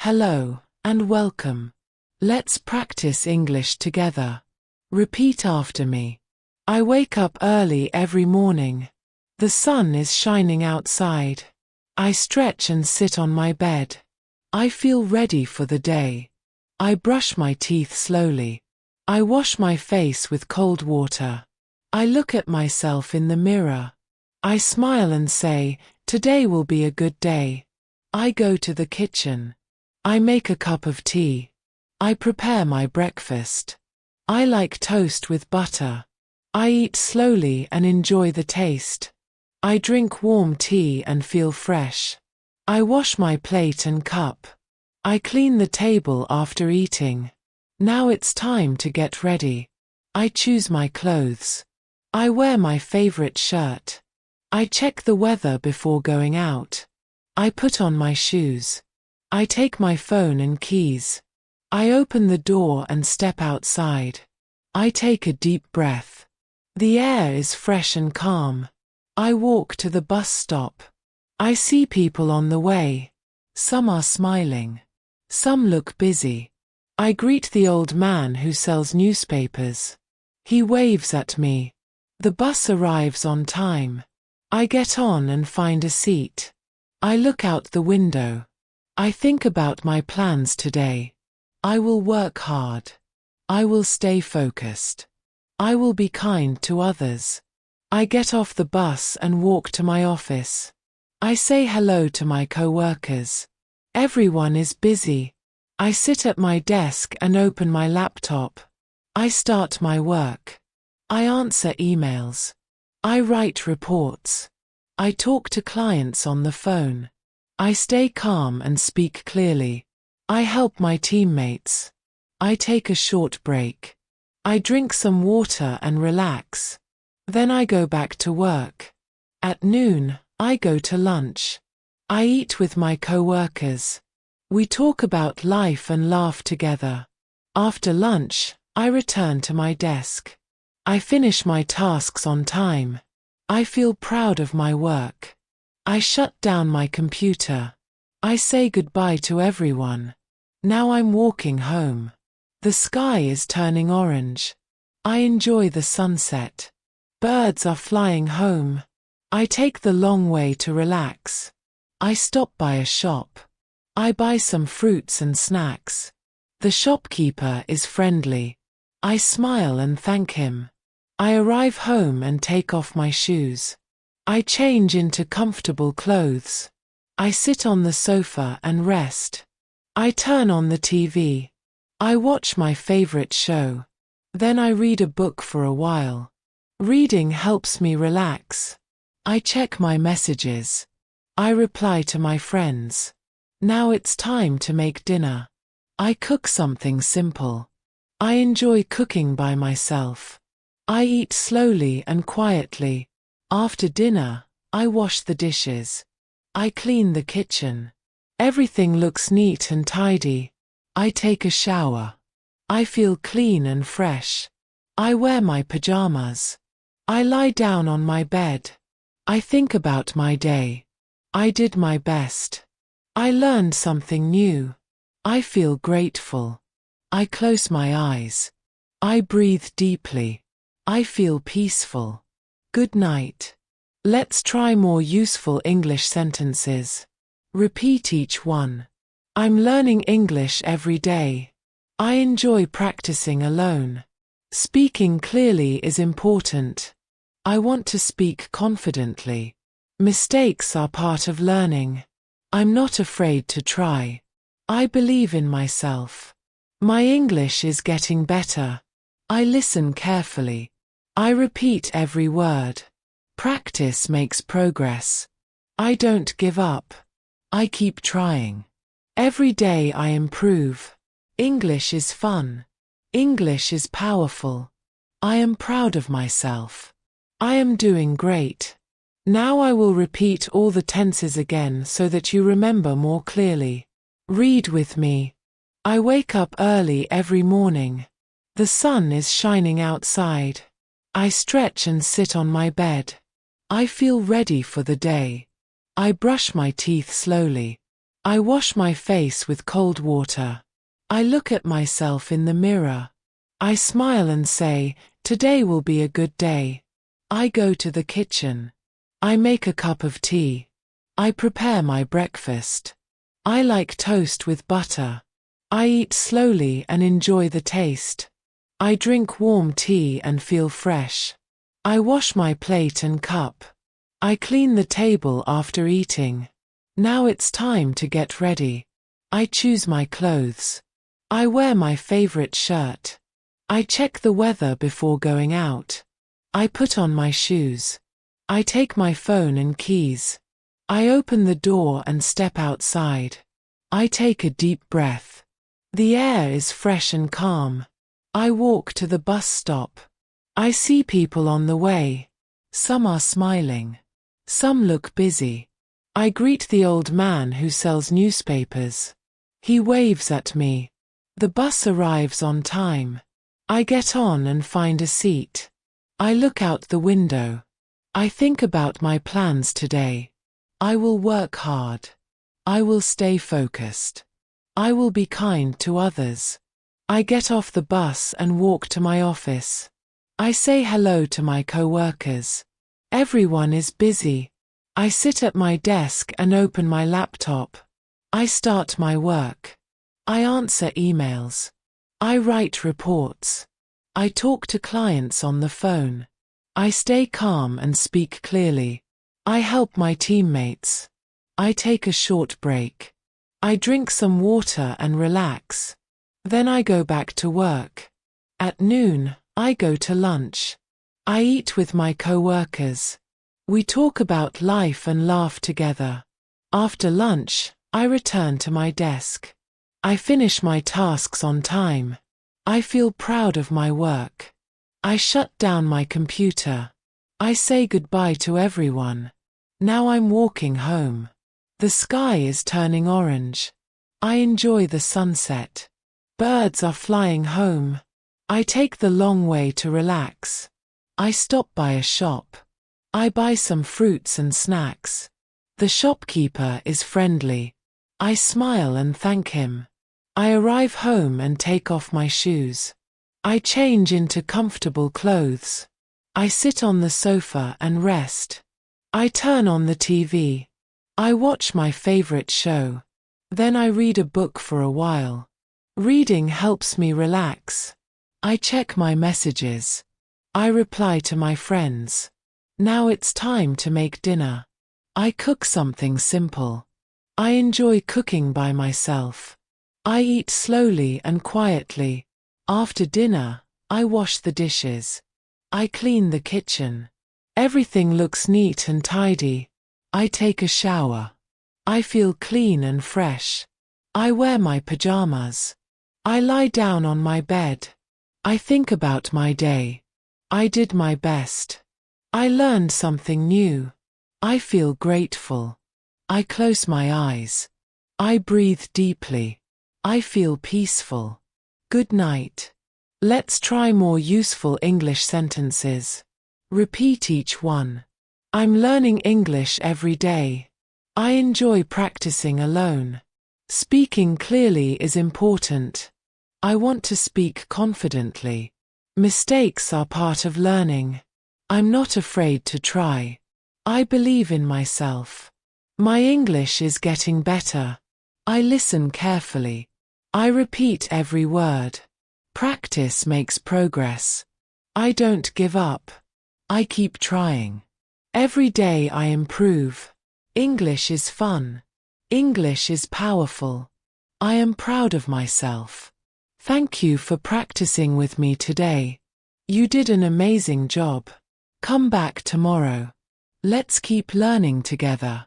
Hello, and welcome. Let's practice English together. Repeat after me. I wake up early every morning. The sun is shining outside. I stretch and sit on my bed. I feel ready for the day. I brush my teeth slowly. I wash my face with cold water. I look at myself in the mirror. I smile and say, today will be a good day. I go to the kitchen. I make a cup of tea. I prepare my breakfast. I like toast with butter. I eat slowly and enjoy the taste. I drink warm tea and feel fresh. I wash my plate and cup. I clean the table after eating. Now it's time to get ready. I choose my clothes. I wear my favorite shirt. I check the weather before going out. I put on my shoes. I take my phone and keys. I open the door and step outside. I take a deep breath. The air is fresh and calm. I walk to the bus stop. I see people on the way. Some are smiling. Some look busy. I greet the old man who sells newspapers. He waves at me. The bus arrives on time. I get on and find a seat. I look out the window. I think about my plans today. I will work hard. I will stay focused. I will be kind to others. I get off the bus and walk to my office. I say hello to my coworkers. Everyone is busy. I sit at my desk and open my laptop. I start my work. I answer emails. I write reports. I talk to clients on the phone. I stay calm and speak clearly. I help my teammates. I take a short break. I drink some water and relax. Then I go back to work. At noon, I go to lunch. I eat with my coworkers. We talk about life and laugh together. After lunch, I return to my desk. I finish my tasks on time. I feel proud of my work. I shut down my computer. I say goodbye to everyone. Now I'm walking home. The sky is turning orange. I enjoy the sunset. Birds are flying home. I take the long way to relax. I stop by a shop. I buy some fruits and snacks. The shopkeeper is friendly. I smile and thank him. I arrive home and take off my shoes. I change into comfortable clothes. I sit on the sofa and rest. I turn on the TV. I watch my favorite show. Then I read a book for a while. Reading helps me relax. I check my messages. I reply to my friends. Now it's time to make dinner. I cook something simple. I enjoy cooking by myself. I eat slowly and quietly. After dinner, I wash the dishes. I clean the kitchen. Everything looks neat and tidy. I take a shower. I feel clean and fresh. I wear my pajamas. I lie down on my bed. I think about my day. I did my best. I learned something new. I feel grateful. I close my eyes. I breathe deeply. I feel peaceful. Good night. Let's try more useful English sentences. Repeat each one. I'm learning English every day. I enjoy practicing alone. Speaking clearly is important. I want to speak confidently. Mistakes are part of learning. I'm not afraid to try. I believe in myself. My English is getting better. I listen carefully. I repeat every word. Practice makes progress. I don't give up. I keep trying. Every day I improve. English is fun. English is powerful. I am proud of myself. I am doing great. Now I will repeat all the tenses again so that you remember more clearly. Read with me. I wake up early every morning. The sun is shining outside. I stretch and sit on my bed. I feel ready for the day. I brush my teeth slowly. I wash my face with cold water. I look at myself in the mirror. I smile and say, today will be a good day. I go to the kitchen. I make a cup of tea. I prepare my breakfast. I like toast with butter. I eat slowly and enjoy the taste. I drink warm tea and feel fresh. I wash my plate and cup. I clean the table after eating. Now it's time to get ready. I choose my clothes. I wear my favorite shirt. I check the weather before going out. I put on my shoes. I take my phone and keys. I open the door and step outside. I take a deep breath. The air is fresh and calm. I walk to the bus stop. I see people on the way. Some are smiling. Some look busy. I greet the old man who sells newspapers. He waves at me. The bus arrives on time. I get on and find a seat. I look out the window. I think about my plans today. I will work hard. I will stay focused. I will be kind to others. I get off the bus and walk to my office. I say hello to my coworkers. Everyone is busy. I sit at my desk and open my laptop. I start my work. I answer emails. I write reports. I talk to clients on the phone. I stay calm and speak clearly. I help my teammates. I take a short break. I drink some water and relax. Then I go back to work. At noon, I go to lunch. I eat with my coworkers. We talk about life and laugh together. After lunch, I return to my desk. I finish my tasks on time. I feel proud of my work. I shut down my computer. I say goodbye to everyone. Now I'm walking home. The sky is turning orange. I enjoy the sunset. Birds are flying home. I take the long way to relax. I stop by a shop. I buy some fruits and snacks. The shopkeeper is friendly. I smile and thank him. I arrive home and take off my shoes. I change into comfortable clothes. I sit on the sofa and rest. I turn on the TV. I watch my favorite show. Then I read a book for a while. Reading helps me relax. I check my messages. I reply to my friends. Now it's time to make dinner. I cook something simple. I enjoy cooking by myself. I eat slowly and quietly. After dinner, I wash the dishes. I clean the kitchen. Everything looks neat and tidy. I take a shower. I feel clean and fresh. I wear my pajamas. I lie down on my bed. I think about my day. I did my best. I learned something new. I feel grateful. I close my eyes. I breathe deeply. I feel peaceful. Good night. Let's try more useful English sentences. Repeat each one. I'm learning English every day. I enjoy practicing alone. Speaking clearly is important. I want to speak confidently. Mistakes are part of learning. I'm not afraid to try. I believe in myself. My English is getting better. I listen carefully. I repeat every word. Practice makes progress. I don't give up. I keep trying. Every day I improve. English is fun. English is powerful. I am proud of myself. Thank you for practicing with me today. You did an amazing job. Come back tomorrow. Let's keep learning together.